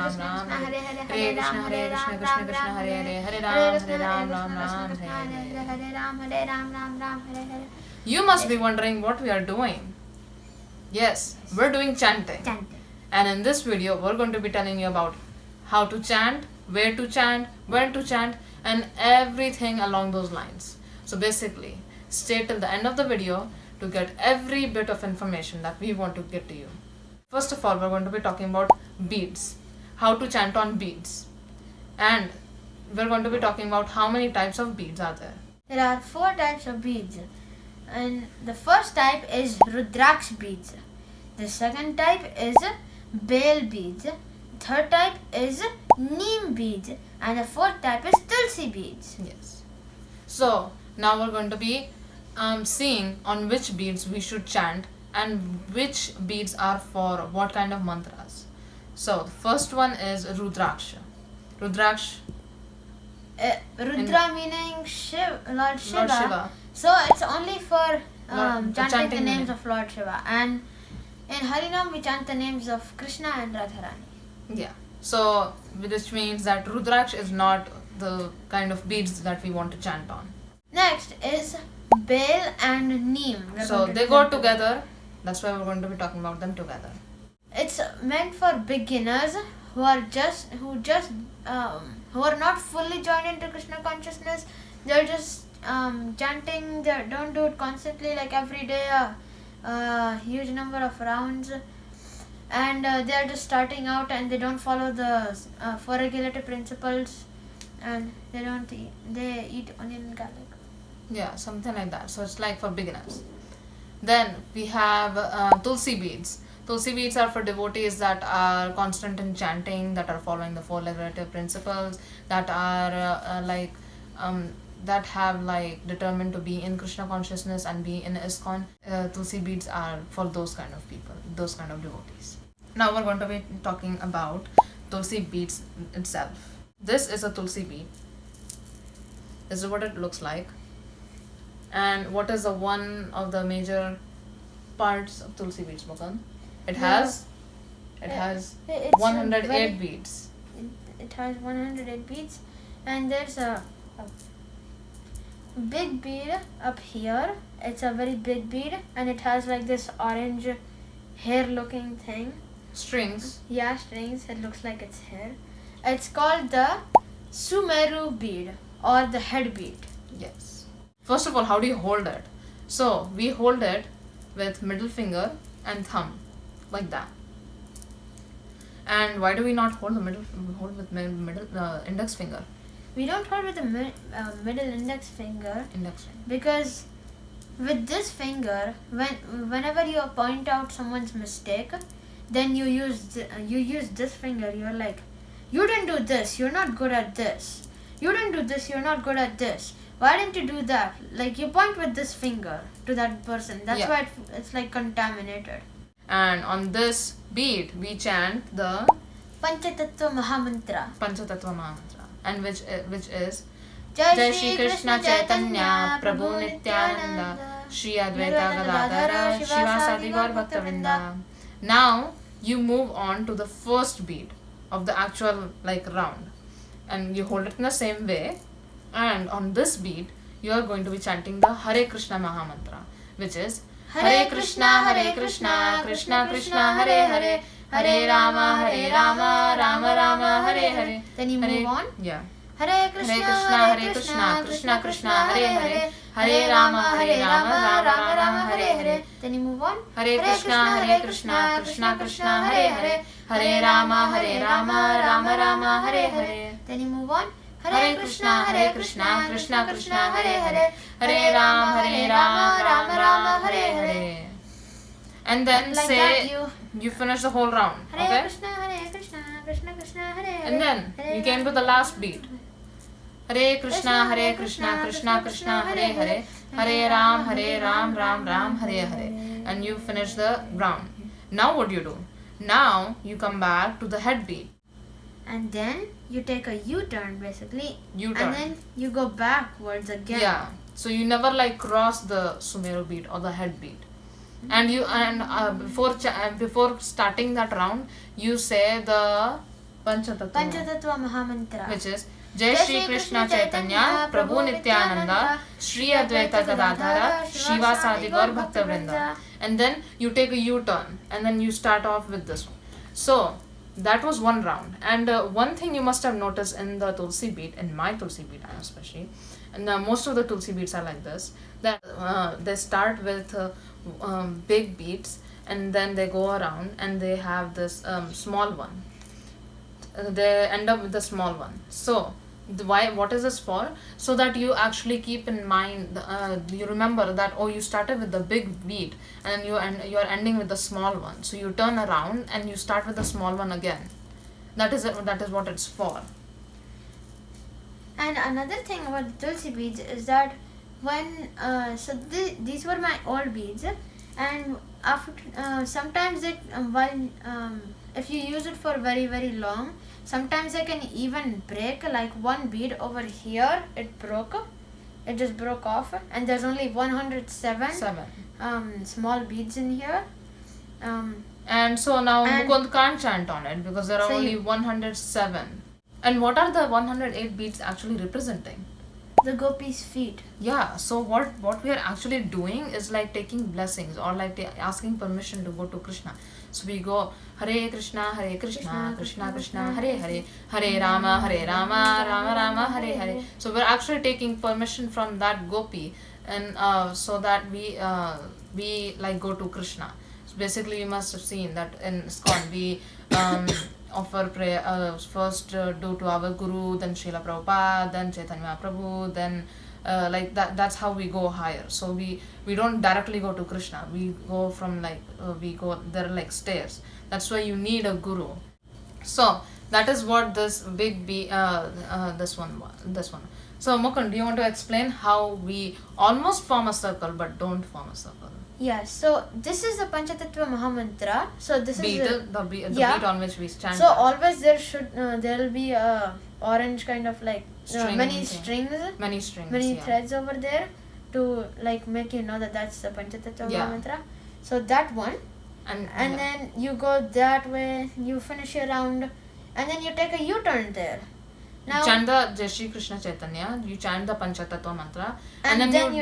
Ram Ram Hare Hare, Hare Krishna Krishna Krishna Hare Hare, Hare Ram Ram Ram Hare Hare. Hare Ram Ram Hare Hare. You must be wondering what we are doing. Yes, we're doing chanting. Chanting. And in this video, we're going to be telling you about how to chant, where to chant, when to chant, and everything along those lines. So basically, stay till the end of the video to get every bit of information that we want to get to you. First of all, we're going to be talking about beads, how to chant on beads. And we're going to be talking about how many types of beads are there. There are 4 types of beads. And the first type is Rudraksh beads. The second type is Bale beads. Third type is Neem beads. And the fourth type is Tulsi beads. Yes. So now we're going to be seeing on which beads we should chant and which beads are for what kind of mantras. So the first one is Rudraksha. Rudraksh. Rudra meaning Lord Shiva. Lord Shiva. So it's only for chanting the chanting names of Lord Shiva. And in Harinam we chant the names of Krishna and Radharani. Yeah. So which means that Rudraksh is not the kind of beads that we want to chant on. Next is Bale and Neem. So they go together. That's why we're going to be talking about them together. It's meant for beginners who are not fully joined into Krishna consciousness. They're just chanting. They don't do it constantly, like every day, a huge number of rounds. And they're just starting out, and they don't follow the 4 regulator principles, and they eat onion and garlic. Yeah, something like that. So it's like for beginners. Then we have Tulsi beads. Tulsi beads are for devotees that are constant in chanting, that are following the 4 regulator principles, that are that have determined to be in Krishna consciousness and be in ISKCON. Tulsi beads are for those kind of people, those kind of devotees. Now we're going to be talking about Tulsi beads itself. This is a Tulsi bead. This is what it looks like. And what is the one of the major parts of Tulsi beads, Mukan? It has 108 beads. It has 108 beads, and there's a big bead up here. It's a very big bead, and it has like this orange hair looking thing. Strings. Yeah, strings. It looks like it's hair. It's called the Sumeru bead or the head bead. Yes. First of all, how do you hold it? So we hold it with middle finger and thumb, like that. And why do we not hold with middle index finger? We don't hold with the middle index finger. Index finger. Because with this finger, whenever you point out someone's mistake, then you use this finger. You're like, you didn't do this. You're not good at this. You didn't do this. You're not good at this. Why didn't you do that? Like you point with this finger to that person. That's why it's like contaminated. And on this bead, we chant the Pañca-tattva Maha Mantra. Pañca-tattva Maha-mantra. And which is Jaya Shri Krishna Chaitanya, prabhu nityānanda, śrī-advaita, gadādhara, śrīvāsādi-gaura-bhakta-vr. Now you move on to the first bead of the actual round, and you hold it in the same way. And on this bead, you are going to be chanting the Hare Krsna Mahamantra, which is Hare Krishna, Krishna Krishna, Hare Hare, Hare Rama, Rama Rama, Hare Hare. Then you move on. Yeah. Hare Krishna, Krishna Krishna, Hare Hare, Hare Rama, Rama Rama, Hare Hare. Then you move on. Hare Krishna, Krishna Hare Hare, Hare Rama, Rama Rama, Hare Hare. Then you move on. Hare Krishna, Krishna Hare Hare, Hare Rama, Rama Hare Hare. And then like say you finish the whole round. Hare Okay? Krishna, Krishna Hare Hare. And then you came to the last beat. Hare Krishna, Krishna Hare Hare, Hare Ram, Ram Hare Hare. And you finish the round. Now what do you do? Now you come back to the head beat. And then you take a U-turn basically. U-turn. And then you go backwards again. Yeah. So you never cross the Sumeru beat or the head beat. And before starting that round, you say the Pañca-tattva Mahamantra, which is Jai Shri Krishna Chaitanya, Prabhu Nityananda, śrī-advaita gadādhara, śrīvāsādi-gaura-bhakta-vr. And then you take a U-turn and then you start off with this one. So that was one round. And one thing you must have noticed in the Tulsi bead, in my Tulsi bead especially, and most of the Tulsi beads are like this, that they start with big beads and then they go around and they have this small one. They end up with the small one. So what is this for? So that you actually keep in mind, you remember that, oh, you started with the big bead and you are ending with the small one. So you turn around and you start with the small one again. That is what it's for. And another thing about the Tulsi beads is that when these were my old beads, and after sometimes they if you use it for very very long, sometimes they can even break. Like one bead over here, it just broke off, and there's only 107 small beads in here. And so now Mukund can't chant on it because there are only 107. And what are the 108 beads actually representing? The gopis' feet. Yeah, so what we are actually doing is like taking blessings or like asking permission to go to Krishna. So we go Hare Krishna, Krishna Krishna, Hare Hare, Hare Rama, Rama Rama, Hare Hare. So we're actually taking permission from that gopi, and so that we like go to Krishna. So basically, you must have seen that in ISKCON we offer prayer, first do to our Guru, then Srila Prabhupada, then Chaitanya Prabhu, then like that's how we go higher. So we don't directly go to Krishna. We go from there are like stairs. That's why you need a Guru. So that is what this big this one. So Mukund, do you want to explain how we almost form a circle but don't form a circle? Yeah, so this is the Pañca-tattva Maha-mantra. So this bead, is the bead on which we stand. So always there will be a orange kind of like many many threads over there to like make you know that that's the Pañca-tattva Maha-mantra. So that one, and then you go that way, you finish your round, and then you take a U-turn there. Now, you chant the Jai Shri Krishna Chaitanya, you chant the Pañca-tattva mantra, and then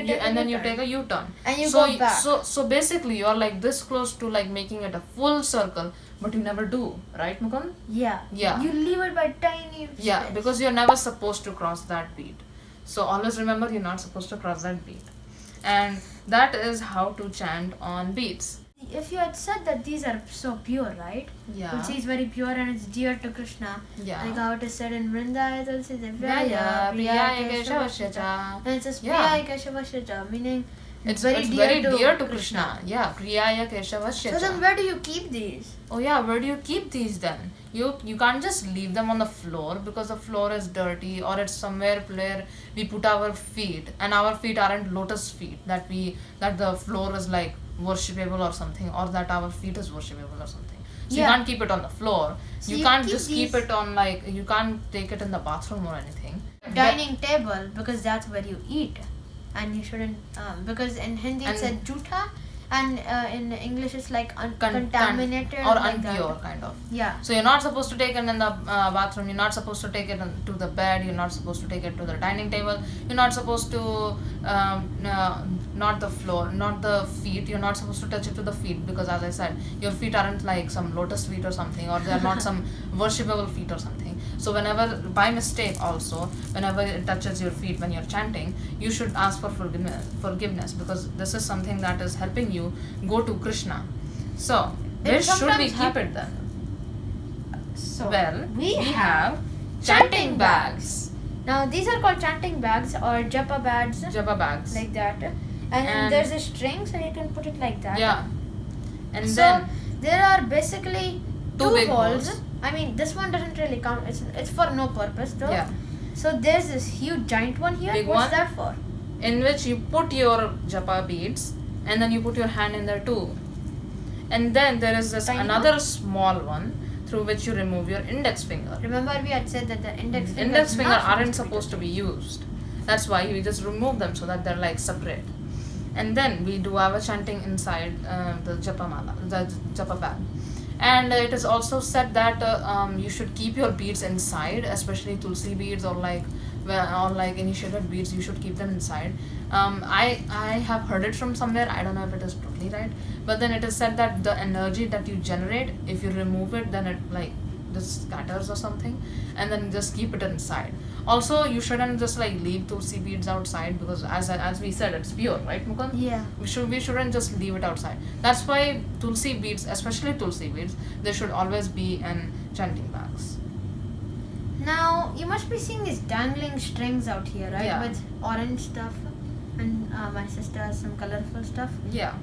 you take a U-turn. And you go back. So basically you're like this close to like making it a full circle, but you never do, right Mukund? Yeah. You leave it by tiny space. Yeah, because you're never supposed to cross that bead. So always remember you're not supposed to cross that bead. And that is how to chant on beads. If you had said that these are so pure, right? Yeah. Tulsi is very pure and it's dear to Krishna. Yeah. Like how it is said in Vrindaya Tulsi Jaya, and it says Priyaya, meaning it's very dear to Krishna. Yeah, Priyaya Keshavasya. So then where do you keep these? Oh yeah, where do you keep these then? You can't just leave them on the floor because the floor is dirty or it's somewhere where we put our feet, and our feet aren't lotus feet that the floor is like worshipable or something, or that our feet is worshipable or something. So you can't keep it on the floor. So you can't just keep it on like, you can't take it in the bathroom or anything. Dining table, because that's where you eat, and you shouldn't because in Hindi it's a jhutha, and in English it's like contaminated or like impure that. kind of. Yeah. So you're not supposed to take it in the bathroom, you're not supposed to take it to the bed, you're not supposed to take it to the dining table, you're not supposed to not the floor, not the feet, you're not supposed to touch it to the feet, because as I said, your feet aren't like some lotus feet or something, or they're not some worshipable feet or something. So whenever, by mistake also, whenever it touches your feet when you're chanting, you should ask for forgiveness, because this is something that is helping you go to Krishna. So where should we keep it then? So well, we have chanting bags. Now these are called chanting bags or Japa bags. Japa bags. Like that. And there's a string, so you can put it like that. Yeah. And so then there are basically two big holes. I mean, this one doesn't really count. It's for no purpose though. Yeah. So there's this huge giant one here. Big What's one? that for? In which you put your Japa beads, and then you put your hand in there too. And then there is this another small one through which you remove your index finger. Remember we had said that the index finger aren't supposed to be used. That's why we just remove them so that they're like separate. And then we do our chanting inside the Japa mala, the Japa bag. And it is also said that you should keep your beads inside, especially Tulsi beads or like initiated beads. You should keep them inside. I have heard it from somewhere. I don't know if it is totally right, but then it is said that the energy that you generate, if you remove it, then it like just scatters or something, and then just keep it inside. Also, you shouldn't just like leave Tulsi beads outside, because as we said, it's pure, right, Mukund? Yeah. We shouldn't just leave it outside. That's why Tulsi beads, especially Tulsi beads, they should always be in chanting bags. Now you must be seeing these dangling strings out here, right? Yeah. With orange stuff, and my sister has some colorful stuff. Yeah.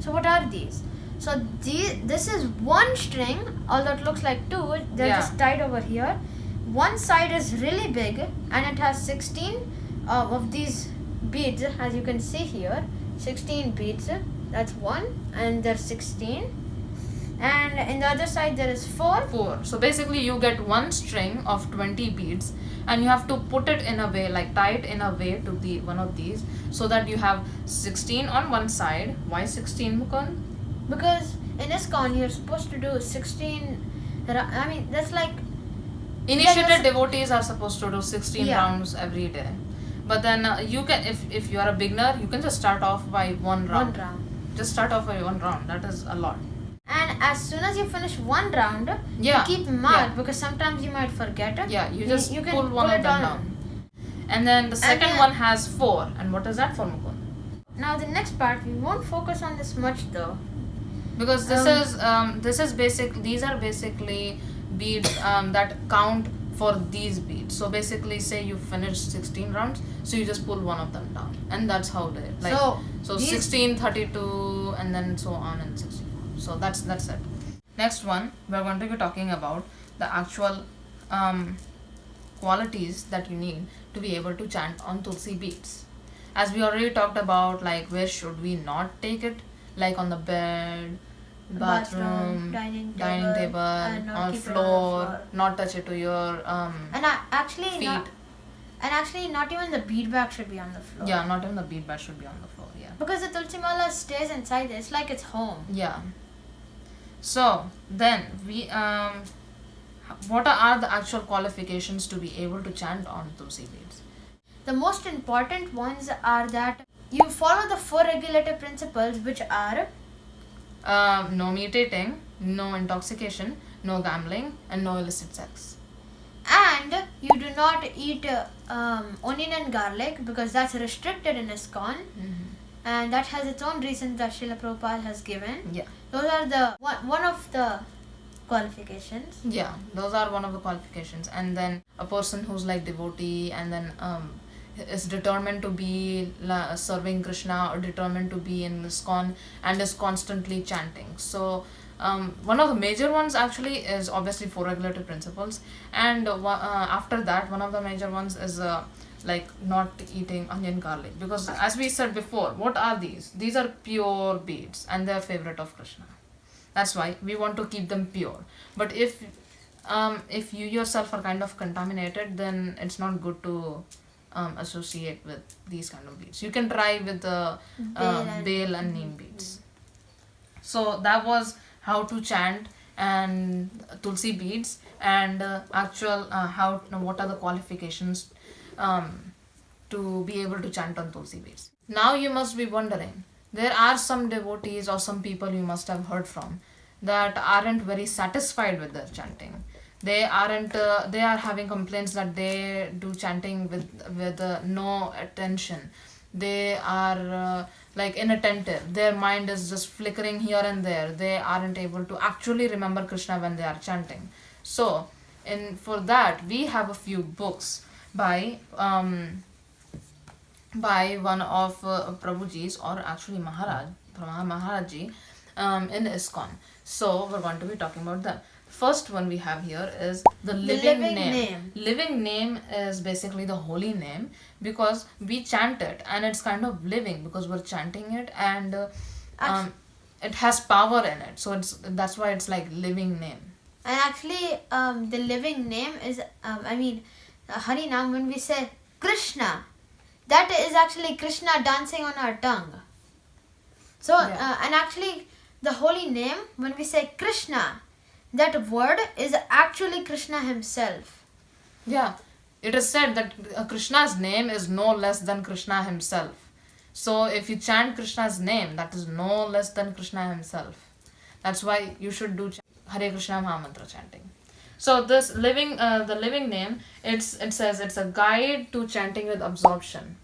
So what are these? So this is one string, although it looks like two. They're Yeah. just tied over here. One side is really big, and it has 16 of these beads, as you can see here. 16 beads. That's one, and there's 16. And in the other side there is 4. 4. So basically, you get one string of 20 beads, and you have to put it in a way, like tie it in a way to the one of these, so that you have 16 on one side. Why 16, Mukund? Because in ISKCON you're supposed to do 16. I mean, that's like Initiated devotees are supposed to do 16 Yeah. rounds every day. But then you can, if you are a beginner, you can just start off by one round. one round. Just start off by one round. That is a lot. And as soon as you finish one round, Yeah. you keep mark, Yeah. because sometimes you might forget. Yeah, you just you can pull one pull of it them on. down. And then the second then- one has 4. And what is that for, Mukund? Now the next part, we won't focus on this much though. Because this is basic. These are basically beads that count for these beads. So basically, say you finish 16 rounds, so you just pull one of them down, and that's how they like. So these- 16, 32, and then so on and 64. So that's it. Next one, we're going to be talking about the actual qualities that you need to be able to chant on Tulsi beads. As we already talked about, like where should we not take it, like on the bed, bathroom, dining table, and not on keep it floor, not touch it to your And actually, feet. not even the bead bag should be on the floor. Yeah, not even the bead bag should be on the floor. Yeah. Because the Tulsi Mala stays inside. It's like it's home. Yeah. So then we what are the actual qualifications to be able to chant on Tulsi beads? The most important ones are that you follow the 4 regulator principles, which are No meat eating, no intoxication, no gambling, and no illicit sex. and you do not eat onion and garlic, because that's restricted in ISKCON, and that has its own reasons that Srila Prabhupada has given. Yeah. Those are the one of the qualifications. Yeah, those are one of the qualifications. And then a person who's like devotee and then is determined to be serving Krishna, or determined to be in ISKCON and is constantly chanting. So one of the major ones actually is obviously 4 regulative principles, and after that one of the major ones is like not eating onion garlic, because as we said before, what are these? These are pure beads and they're favorite of Krishna. That's why we want to keep them pure. But if you yourself are kind of contaminated, then it's not good to associate with these kind of beads. You can try with the Bail and Neem beads. So that was how to chant and Tulsi beads, and what are the qualifications to be able to chant on Tulsi beads. Now you must be wondering, there are some devotees or some people you must have heard from that aren't very satisfied with their chanting. They are having complaints that they do chanting with no attention. They are like inattentive. Their mind is just flickering here and there. They aren't able to actually remember Krishna when they are chanting. So for that we have a few books by one of Prabhuji's, or actually Maharajji in ISKCON. So we're going to be talking about them. First one we have here is the living name. Living name is basically the holy name, because we chant it and it's kind of living because we're chanting it, and it has power in it. So that's why it's like living name. And actually, the living name is, Harinam, when we say Krishna, that is actually Krishna dancing on our tongue. So, Yeah. and actually, the holy name, when we say Krishna, that word is actually Krishna himself. Yeah, it is said that Krishna's name is no less than Krishna himself. So if you chant Krishna's name, that is no less than Krishna himself. That's why you should do Hare Krsna Mahamantra chanting. So this the living name, it says it's a guide to chanting with absorption,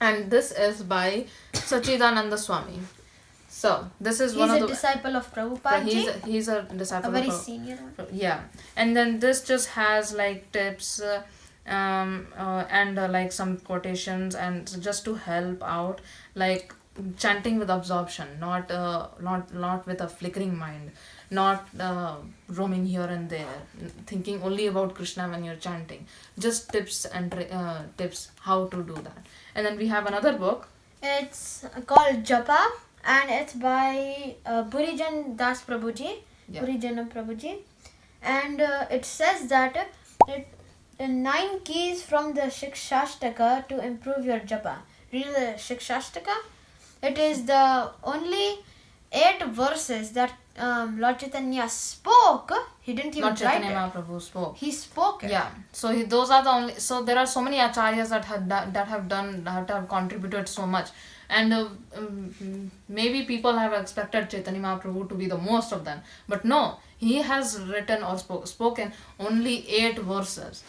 and this is by Sachidananda Swami. So this is one of the disciple of Prabhupada. He's a disciple. A very of senior one. Yeah, and then this just has like tips and like some quotations and just to help out, like chanting with absorption, not with a flickering mind, not roaming here and there, thinking only about Krishna when you're chanting. Just tips and tips how to do that. And then we have another book. It's called Japa, and it's by Burijan Das Prabhuji. Yeah. Burijana Prabhuji, and it says that it 9 keys from the Shikshashtaka to improve your japa. Read the Shikshashtaka. It is the only 8 verses that Lord Chaitanya spoke. He didn't even Not write Chaitanya it. Mahaprabhu spoke. He spoke it. Yeah. So those are the only. So there are so many acharyas that have contributed so much, and maybe people have expected Chaitanya Mahaprabhu to be the most of them, but no, he has written or spoken only 8 verses.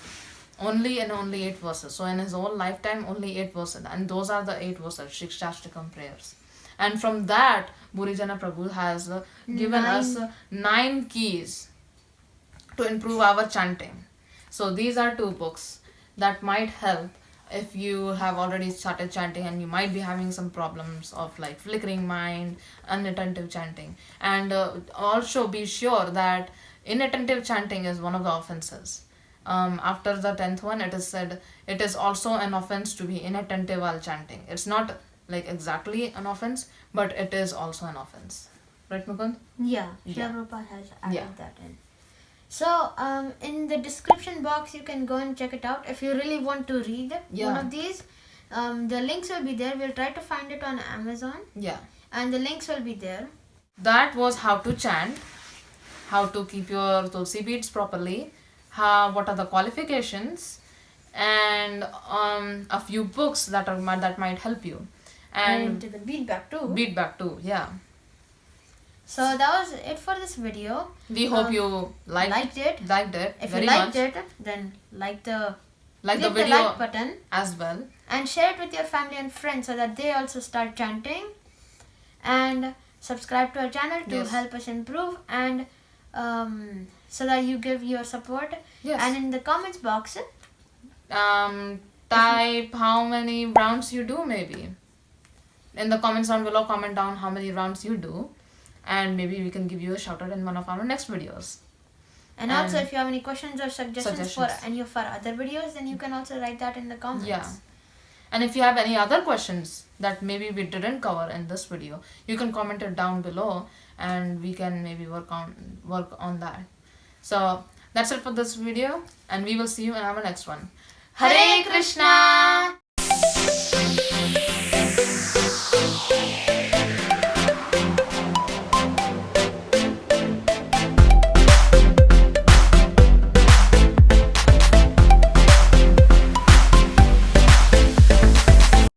Only 8 verses. So in his whole lifetime, only 8 verses, and those are the 8 verses, Shikshashtakam prayers. And from that, Burijana Prabhu has given us 9 keys to improve our chanting. So these are 2 books that might help if you have already started chanting and you might be having some problems of like flickering mind, inattentive chanting. And also be sure that inattentive chanting is one of the offenses. After the 10th one, it is said it is also an offense to be inattentive while chanting. It's not like exactly an offense, but it is also an offense. Right, Mukund? Yeah, Yeah. Prabhupada has added Yeah. that in. So, in the description box, you can go and check it out. If you really want to read one of these, the links will be there. We'll try to find it on Amazon. Yeah. And the links will be there. That was how to chant, how to keep your Tulsi beads properly, what are the qualifications, and a few books that might help you. And to the bead back too. Bead back too, yeah. So that was it for this video. We hope you liked it. If very you liked much. it, then like the Like the click video like button as well. and share it with your family and friends so that they also start chanting. And subscribe to our channel to Yes. help us improve, and so that you give your support. Yes. And in the comments box, Type how many rounds you do, maybe. In the comments down below, comment down how many rounds you do, and maybe we can give you a shout out in one of our next videos. and also if you have any questions or suggestions for Suggestions. any of our other videos, then you can also write that in the comments. Yeah. And if you have any other questions that maybe we didn't cover in this video, you can comment it down below and we can maybe work on that. So that's it for this video, and we will see you in our next one. Hare Krishna!